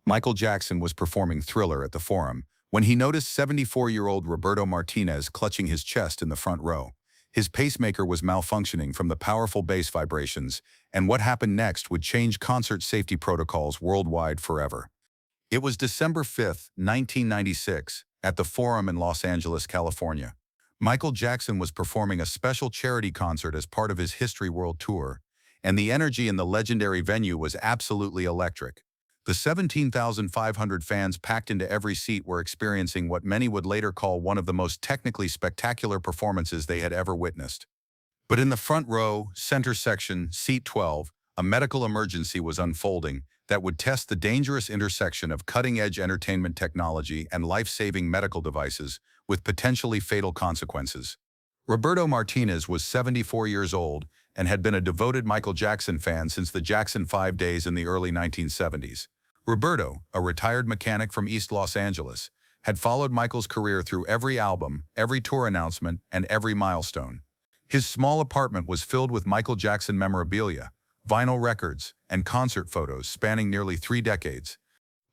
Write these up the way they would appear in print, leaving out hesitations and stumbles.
Michael Jackson was performing Thriller at the Forum when he noticed 74-year-old Roberto Martinez clutching his chest in the front row. His pacemaker was malfunctioning from the powerful bass vibrations, and what happened next would change concert safety protocols worldwide forever. It was December 5, 1996, at the Forum in Los Angeles, California. Michael Jackson was performing a special charity concert as part of his History World Tour, and the energy in the legendary venue was absolutely electric. The 17,500 fans packed into every seat were experiencing what many would later call one of the most technically spectacular performances they had ever witnessed. But in the front row, center section, seat 12, a medical emergency was unfolding that would test the dangerous intersection of cutting-edge entertainment technology and life-saving medical devices with potentially fatal consequences. Roberto Martinez was 74 years old and had been a devoted Michael Jackson fan since the Jackson 5 days in the early 1970s. Roberto, a retired mechanic from East Los Angeles, had followed Michael's career through every album, every tour announcement, and every milestone. His small apartment was filled with Michael Jackson memorabilia, vinyl records, and concert photos spanning nearly 3 decades.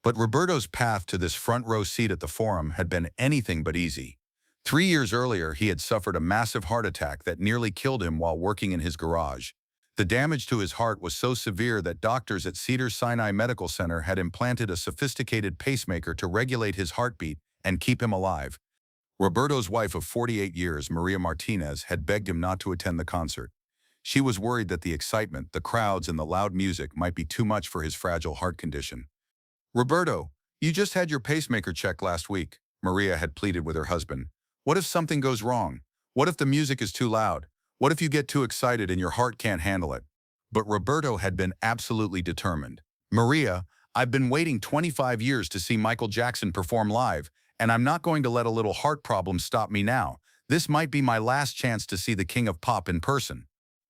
But Roberto's path to this front-row seat at the Forum had been anything but easy. 3 years earlier, he had suffered a massive heart attack that nearly killed him while working in his garage. The damage to his heart was so severe that doctors at Cedars-Sinai Medical Center had implanted a sophisticated pacemaker to regulate his heartbeat and keep him alive. Roberto's wife of 48 years, Maria Martinez, had begged him not to attend the concert. She was worried that the excitement, the crowds, and the loud music might be too much for his fragile heart condition. "Roberto, you just had your pacemaker checked last week," Maria had pleaded with her husband. "What if something goes wrong? What if the music is too loud? What if you get too excited and your heart can't handle it?" But Roberto had been absolutely determined. "Maria, I've been waiting 25 years to see Michael Jackson perform live, and I'm not going to let a little heart problem stop me now. This might be my last chance to see the King of Pop in person."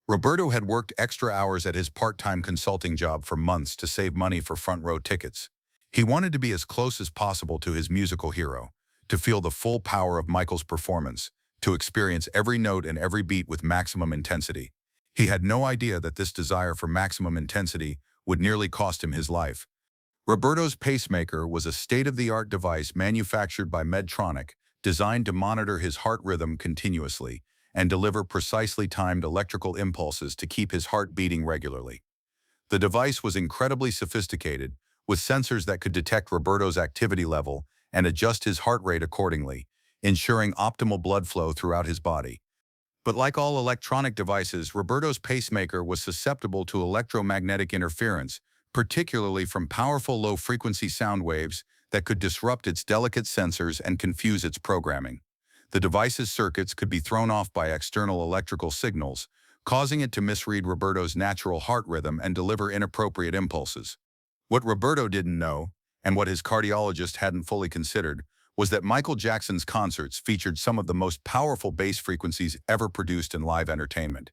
Roberto had worked extra hours at his part-time consulting job for months to save money for front-row tickets. He wanted to be as close as possible to his musical hero, to feel the full power of Michael's performance, to experience every note and every beat with maximum intensity. He had no idea that this desire for maximum intensity would nearly cost him his life. Roberto's pacemaker was a state-of-the-art device manufactured by Medtronic, designed to monitor his heart rhythm continuously and deliver precisely timed electrical impulses to keep his heart beating regularly. The device was incredibly sophisticated, with sensors that could detect Roberto's activity level and adjust his heart rate accordingly, ensuring optimal blood flow throughout his body. But like all electronic devices, Roberto's pacemaker was susceptible to electromagnetic interference, particularly from powerful low-frequency sound waves that could disrupt its delicate sensors and confuse its programming. The device's circuits could be thrown off by external electrical signals, causing it to misread Roberto's natural heart rhythm and deliver inappropriate impulses. What Roberto didn't know, and what his cardiologist hadn't fully considered, was that Michael Jackson's concerts featured some of the most powerful bass frequencies ever produced in live entertainment.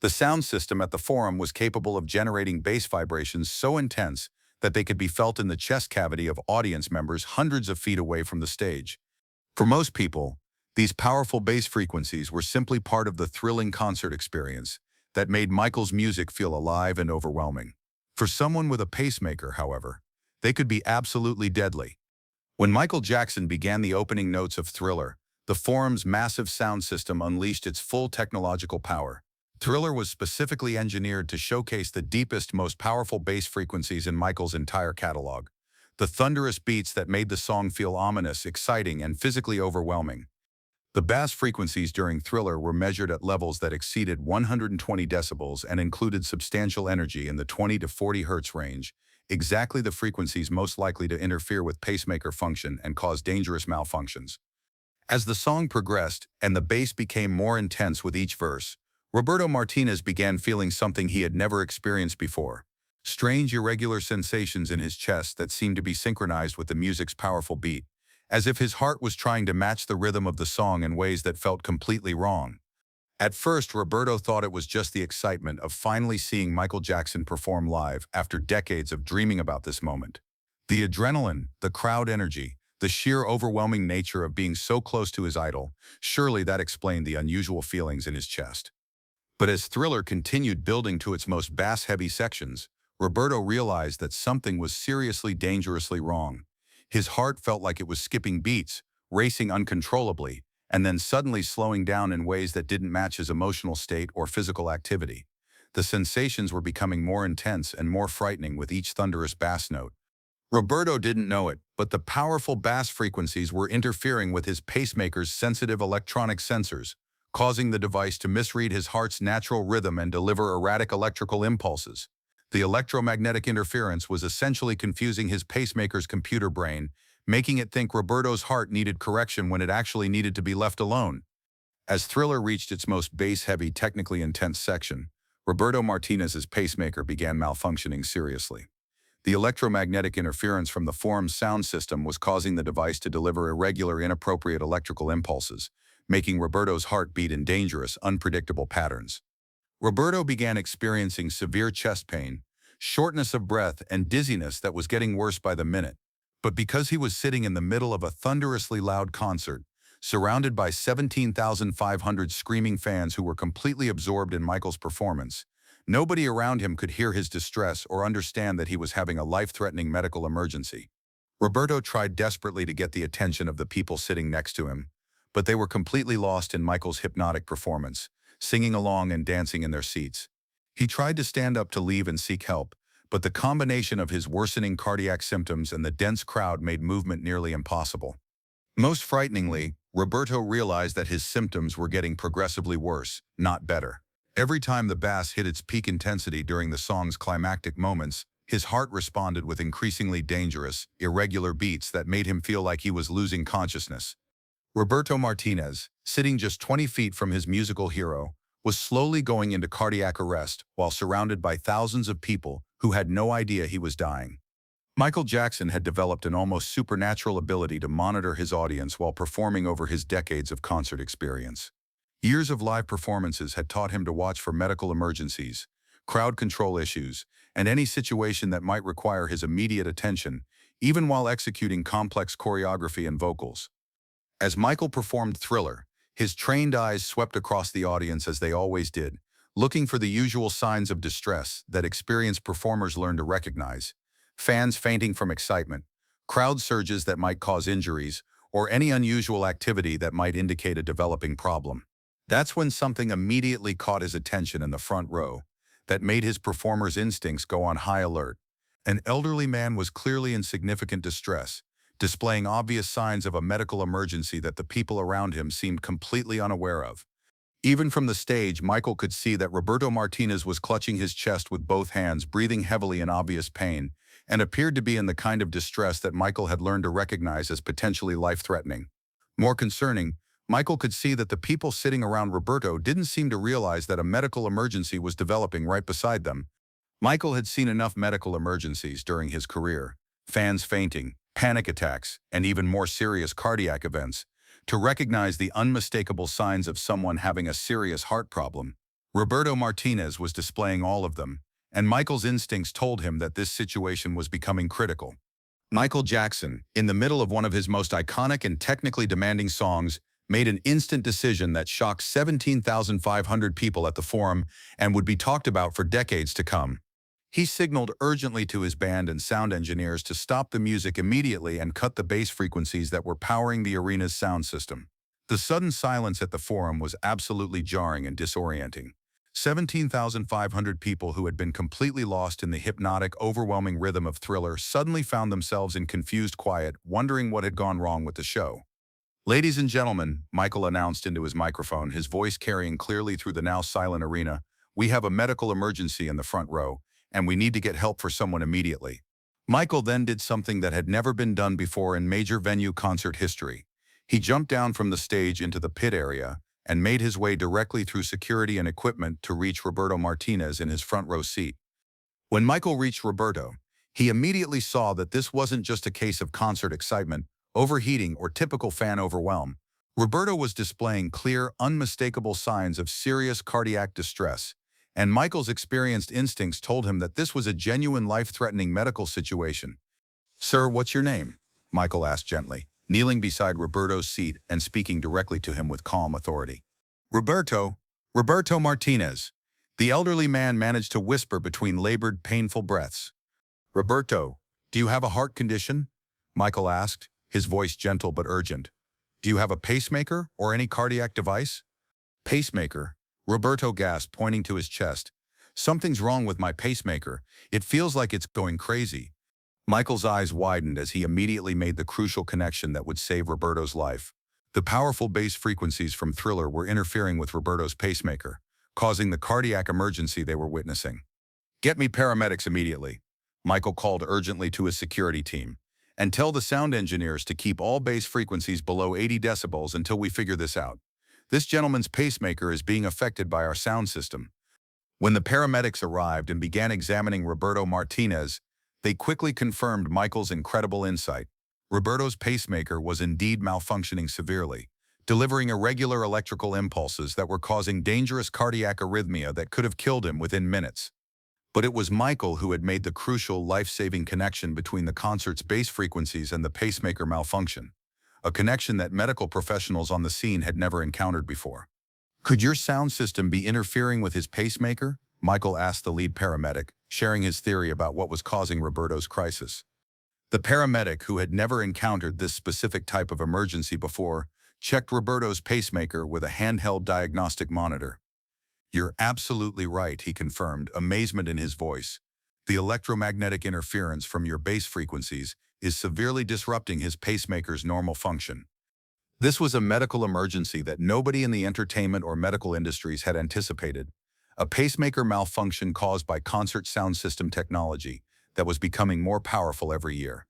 The sound system at the Forum was capable of generating bass vibrations so intense that they could be felt in the chest cavity of audience members hundreds of feet away from the stage. For most people, these powerful bass frequencies were simply part of the thrilling concert experience that made Michael's music feel alive and overwhelming. For someone with a pacemaker, however, they could be absolutely deadly. When Michael Jackson began the opening notes of Thriller, the Forum's massive sound system unleashed its full technological power. Thriller was specifically engineered to showcase the deepest, most powerful bass frequencies in Michael's entire catalog. The thunderous beats that made the song feel ominous, exciting, and physically overwhelming. The bass frequencies during Thriller were measured at levels that exceeded 120 decibels and included substantial energy in the 20 to 40 Hz range, exactly the frequencies most likely to interfere with pacemaker function and cause dangerous malfunctions. As the song progressed and the bass became more intense with each verse, Roberto Martinez began feeling something he had never experienced before. Strange, irregular sensations in his chest that seemed to be synchronized with the music's powerful beat, as if his heart was trying to match the rhythm of the song in ways that felt completely wrong. At first, Roberto thought it was just the excitement of finally seeing Michael Jackson perform live after decades of dreaming about this moment. The adrenaline, the crowd energy, the sheer overwhelming nature of being so close to his idol, surely that explained the unusual feelings in his chest. But as Thriller continued building to its most bass-heavy sections, Roberto realized that something was seriously dangerously wrong. His heart felt like it was skipping beats, racing uncontrollably, and then suddenly slowing down in ways that didn't match his emotional state or physical activity. The sensations were becoming more intense and more frightening with each thunderous bass note. Roberto didn't know it, but the powerful bass frequencies were interfering with his pacemaker's sensitive electronic sensors, causing the device to misread his heart's natural rhythm and deliver erratic electrical impulses. The electromagnetic interference was essentially confusing his pacemaker's computer brain, making it think Roberto's heart needed correction when it actually needed to be left alone. As Thriller reached its most bass-heavy, technically intense section, Roberto Martinez's pacemaker began malfunctioning seriously. The electromagnetic interference from the forum's sound system was causing the device to deliver irregular, inappropriate electrical impulses, making Roberto's heart beat in dangerous, unpredictable patterns. Roberto began experiencing severe chest pain, shortness of breath, and dizziness that was getting worse by the minute. But because he was sitting in the middle of a thunderously loud concert, surrounded by 17,500 screaming fans who were completely absorbed in Michael's performance, nobody around him could hear his distress or understand that he was having a life-threatening medical emergency. Roberto tried desperately to get the attention of the people sitting next to him, but they were completely lost in Michael's hypnotic performance, singing along and dancing in their seats. He tried to stand up to leave and seek help, but the combination of his worsening cardiac symptoms and the dense crowd made movement nearly impossible. Most frighteningly, Roberto realized that his symptoms were getting progressively worse, not better. Every time the bass hit its peak intensity during the song's climactic moments, his heart responded with increasingly dangerous, irregular beats that made him feel like he was losing consciousness. Roberto Martinez, sitting just 20 feet from his musical hero, was slowly going into cardiac arrest while surrounded by thousands of people who had no idea he was dying. Michael Jackson had developed an almost supernatural ability to monitor his audience while performing over his decades of concert experience. Years of live performances had taught him to watch for medical emergencies, crowd control issues, and any situation that might require his immediate attention, even while executing complex choreography and vocals. As Michael performed Thriller, his trained eyes swept across the audience as they always did, looking for the usual signs of distress that experienced performers learn to recognize: fans fainting from excitement, crowd surges that might cause injuries, or any unusual activity that might indicate a developing problem. That's when something immediately caught his attention in the front row that made his performer's instincts go on high alert. An elderly man was clearly in significant distress, displaying obvious signs of a medical emergency that the people around him seemed completely unaware of. Even from the stage, Michael could see that Roberto Martinez was clutching his chest with both hands, breathing heavily in obvious pain, and appeared to be in the kind of distress that Michael had learned to recognize as potentially life-threatening. More concerning, Michael could see that the people sitting around Roberto didn't seem to realize that a medical emergency was developing right beside them. Michael had seen enough medical emergencies during his career, fans fainting, panic attacks, and even more serious cardiac events, to recognize the unmistakable signs of someone having a serious heart problem. Roberto Martinez was displaying all of them, and Michael's instincts told him that this situation was becoming critical. Michael Jackson, in the middle of one of his most iconic and technically demanding songs, made an instant decision that shocked 17,500 people at the Forum and would be talked about for decades to come. He signaled urgently to his band and sound engineers to stop the music immediately and cut the bass frequencies that were powering the arena's sound system. The sudden silence at the Forum was absolutely jarring and disorienting. 17,500 people who had been completely lost in the hypnotic, overwhelming rhythm of Thriller suddenly found themselves in confused quiet, wondering what had gone wrong with the show. "Ladies and gentlemen," Michael announced into his microphone, his voice carrying clearly through the now silent arena, "we have a medical emergency in the front row, and we need to get help for someone immediately." Michael then did something that had never been done before in major venue concert history. He jumped down from the stage into the pit area and made his way directly through security and equipment to reach Roberto Martinez in his front row seat. When Michael reached Roberto, he immediately saw that this wasn't just a case of concert excitement, overheating, or typical fan overwhelm. Roberto was displaying clear, unmistakable signs of serious cardiac distress, and Michael's experienced instincts told him that this was a genuine life-threatening medical situation. "Sir, what's your name?" Michael asked gently, kneeling beside Roberto's seat and speaking directly to him with calm authority. "Roberto Martinez." The elderly man managed to whisper between labored, painful breaths. "Roberto, do you have a heart condition?" Michael asked, his voice gentle but urgent. "Do you have a pacemaker or any cardiac device?" "Pacemaker," Roberto gasped, pointing to his chest. "Something's wrong with my pacemaker. It feels like it's going crazy." Michael's eyes widened as he immediately made the crucial connection that would save Roberto's life. The powerful bass frequencies from Thriller were interfering with Roberto's pacemaker, causing the cardiac emergency they were witnessing. "Get me paramedics immediately," Michael called urgently to his security team. "And tell the sound engineers to keep all bass frequencies below 80 decibels until we figure this out. This gentleman's pacemaker is being affected by our sound system." When the paramedics arrived and began examining Roberto Martinez, they quickly confirmed Michael's incredible insight. Roberto's pacemaker was indeed malfunctioning severely, delivering irregular electrical impulses that were causing dangerous cardiac arrhythmia that could have killed him within minutes. But it was Michael who had made the crucial life-saving connection between the concert's bass frequencies and the pacemaker malfunction, a connection that medical professionals on the scene had never encountered before. "Could your sound system be interfering with his pacemaker?" Michael asked the lead paramedic, sharing his theory about what was causing Roberto's crisis. The paramedic, who had never encountered this specific type of emergency before, checked Roberto's pacemaker with a handheld diagnostic monitor. "You're absolutely right," he confirmed, amazement in his voice. "The electromagnetic interference from your bass frequencies is severely disrupting his pacemaker's normal function." This was a medical emergency that nobody in the entertainment or medical industries had anticipated, a pacemaker malfunction caused by concert sound system technology that was becoming more powerful every year.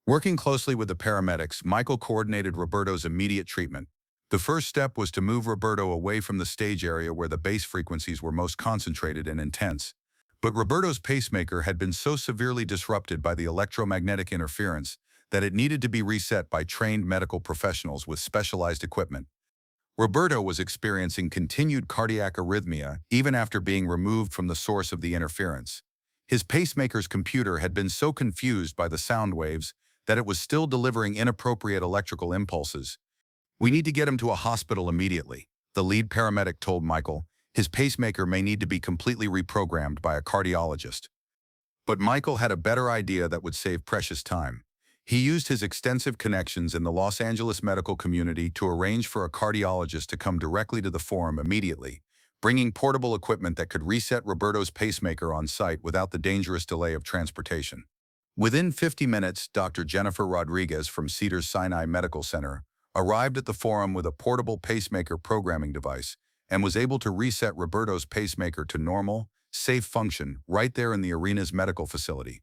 Working closely with the paramedics, Michael coordinated Roberto's immediate treatment. The first step was to move Roberto away from the stage area where the bass frequencies were most concentrated and intense. But Roberto's pacemaker had been so severely disrupted by the electromagnetic interference that it needed to be reset by trained medical professionals with specialized equipment. Roberto was experiencing continued cardiac arrhythmia even after being removed from the source of the interference. His pacemaker's computer had been so confused by the sound waves that it was still delivering inappropriate electrical impulses. "We need to get him to a hospital immediately," the lead paramedic told Michael. "His pacemaker may need to be completely reprogrammed by a cardiologist." But Michael had a better idea that would save precious time. He used his extensive connections in the Los Angeles medical community to arrange for a cardiologist to come directly to the forum immediately, bringing portable equipment that could reset Roberto's pacemaker on site without the dangerous delay of transportation. Within 50 minutes, Dr. Jennifer Rodriguez from Cedars-Sinai Medical Center arrived at the forum with a portable pacemaker programming device and was able to reset Roberto's pacemaker to normal, safe function right there in the arena's medical facility.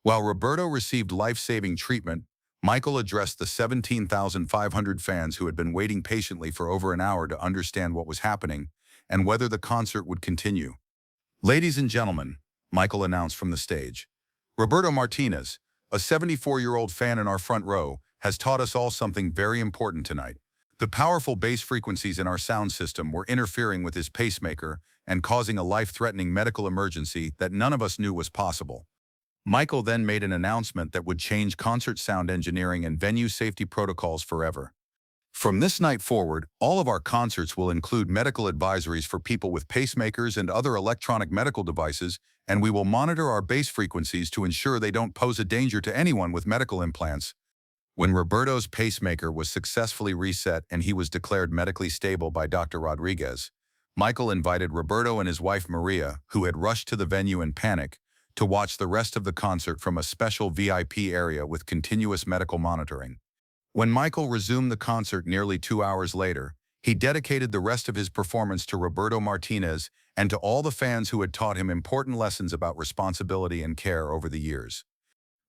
While Roberto received life-saving treatment, Michael addressed the 17,500 fans who had been waiting patiently for over an hour to understand what was happening and whether the concert would continue. "Ladies and gentlemen," Michael announced from the stage, "Roberto Martinez, a 74-year-old fan in our front row, has taught us all something very important tonight. The powerful bass frequencies in our sound system were interfering with his pacemaker and causing a life-threatening medical emergency that none of us knew was possible." Michael then made an announcement that would change concert sound engineering and venue safety protocols forever. "From this night forward, all of our concerts will include medical advisories for people with pacemakers and other electronic medical devices, and we will monitor our bass frequencies to ensure they don't pose a danger to anyone with medical implants." When Roberto's pacemaker was successfully reset and he was declared medically stable by Dr. Rodriguez, Michael invited Roberto and his wife Maria, who had rushed to the venue in panic, to watch the rest of the concert from a special VIP area with continuous medical monitoring. When Michael resumed the concert nearly 2 hours later, he dedicated the rest of his performance to Roberto Martinez and to all the fans who had taught him important lessons about responsibility and care over the years.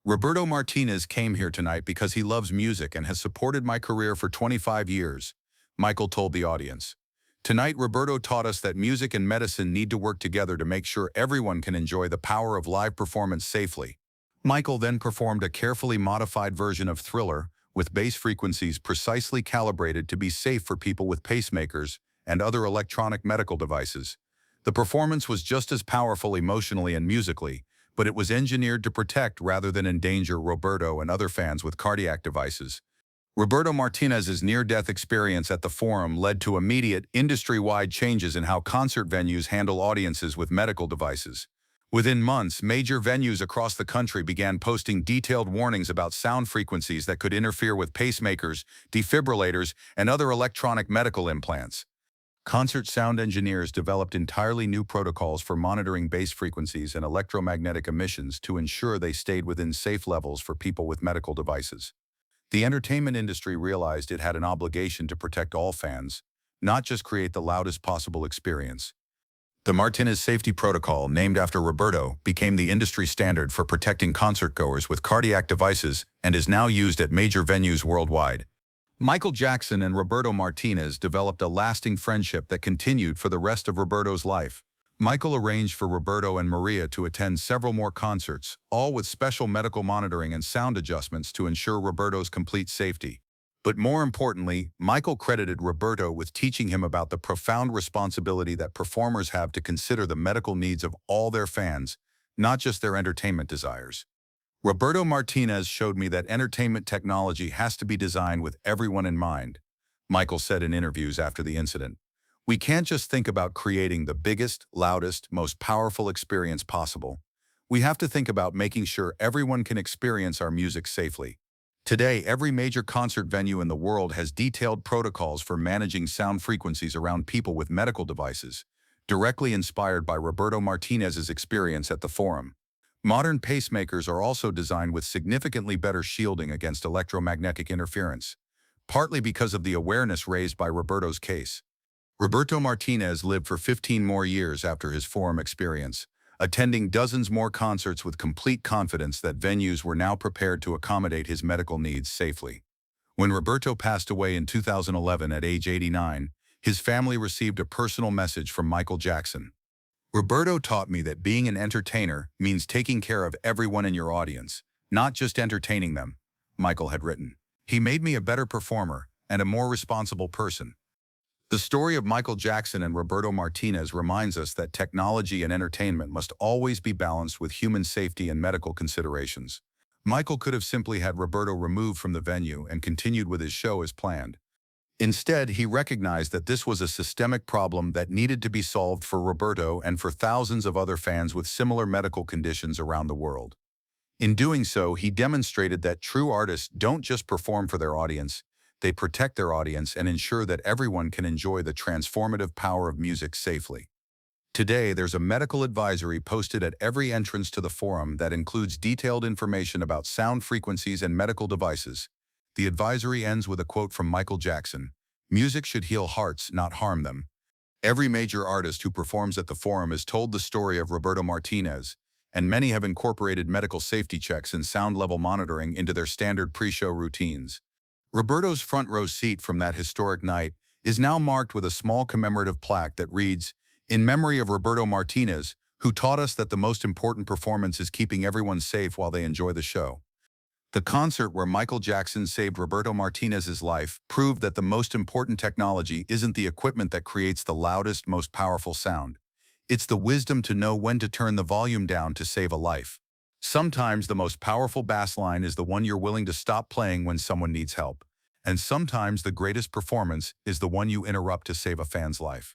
"Roberto Martinez came here tonight because he loves music and has supported my career for 25 years, Michael told the audience. "Tonight, Roberto taught us that music and medicine need to work together to make sure everyone can enjoy the power of live performance safely." Michael then performed a carefully modified version of Thriller, with bass frequencies precisely calibrated to be safe for people with pacemakers and other electronic medical devices. The performance was just as powerful emotionally and musically, but it was engineered to protect rather than endanger Roberto and other fans with cardiac devices. Roberto Martinez's near-death experience at the Forum led to immediate, industry-wide changes in how concert venues handle audiences with medical devices. Within months, major venues across the country began posting detailed warnings about sound frequencies that could interfere with pacemakers, defibrillators, and other electronic medical implants. Concert sound engineers developed entirely new protocols for monitoring bass frequencies and electromagnetic emissions to ensure they stayed within safe levels for people with medical devices. The entertainment industry realized it had an obligation to protect all fans, not just create the loudest possible experience. The Martinez Safety Protocol, named after Roberto, became the industry standard for protecting concertgoers with cardiac devices and is now used at major venues worldwide. Michael Jackson and Roberto Martinez developed a lasting friendship that continued for the rest of Roberto's life. Michael arranged for Roberto and Maria to attend several more concerts, all with special medical monitoring and sound adjustments to ensure Roberto's complete safety. But more importantly, Michael credited Roberto with teaching him about the profound responsibility that performers have to consider the medical needs of all their fans, not just their entertainment desires. Roberto Martinez showed me that entertainment technology has to be designed with everyone in mind, Michael said in interviews after the incident. We can't just think about creating the biggest, loudest, most powerful experience possible. We have to think about making sure everyone can experience our music safely. Today, every major concert venue in the world has detailed protocols for managing sound frequencies around people with medical devices, directly inspired by Roberto Martinez's experience at the Forum. Modern pacemakers are also designed with significantly better shielding against electromagnetic interference, partly because of the awareness raised by Roberto's case. Roberto Martinez lived for 15 more years after his Forum experience, attending dozens more concerts with complete confidence that venues were now prepared to accommodate his medical needs safely. When Roberto passed away in 2011 at age 89, his family received a personal message from Michael Jackson. Roberto taught me that being an entertainer means taking care of everyone in your audience, not just entertaining them, Michael had written. He made me a better performer and a more responsible person. The story of Michael Jackson and Roberto Martinez reminds us that technology and entertainment must always be balanced with human safety and medical considerations. Michael could have simply had Roberto removed from the venue and continued with his show as planned. Instead, he recognized that this was a systemic problem that needed to be solved for Roberto and for thousands of other fans with similar medical conditions around the world. In doing so, he demonstrated that true artists don't just perform for their audience, they protect their audience and ensure that everyone can enjoy the transformative power of music safely. Today, there's a medical advisory posted at every entrance to the Forum that includes detailed information about sound frequencies and medical devices. The advisory ends with a quote from Michael Jackson: "Music should heal hearts, not harm them." Every major artist who performs at the Forum has told the story of Roberto Martinez, and many have incorporated medical safety checks and sound level monitoring into their standard pre-show routines. Roberto's front row seat from that historic night is now marked with a small commemorative plaque that reads, "In memory of Roberto Martinez, who taught us that the most important performance is keeping everyone safe while they enjoy the show." The concert where Michael Jackson saved Roberto Martinez's life proved that the most important technology isn't the equipment that creates the loudest, most powerful sound. It's the wisdom to know when to turn the volume down to save a life. Sometimes the most powerful bass line is the one you're willing to stop playing when someone needs help. And sometimes the greatest performance is the one you interrupt to save a fan's life.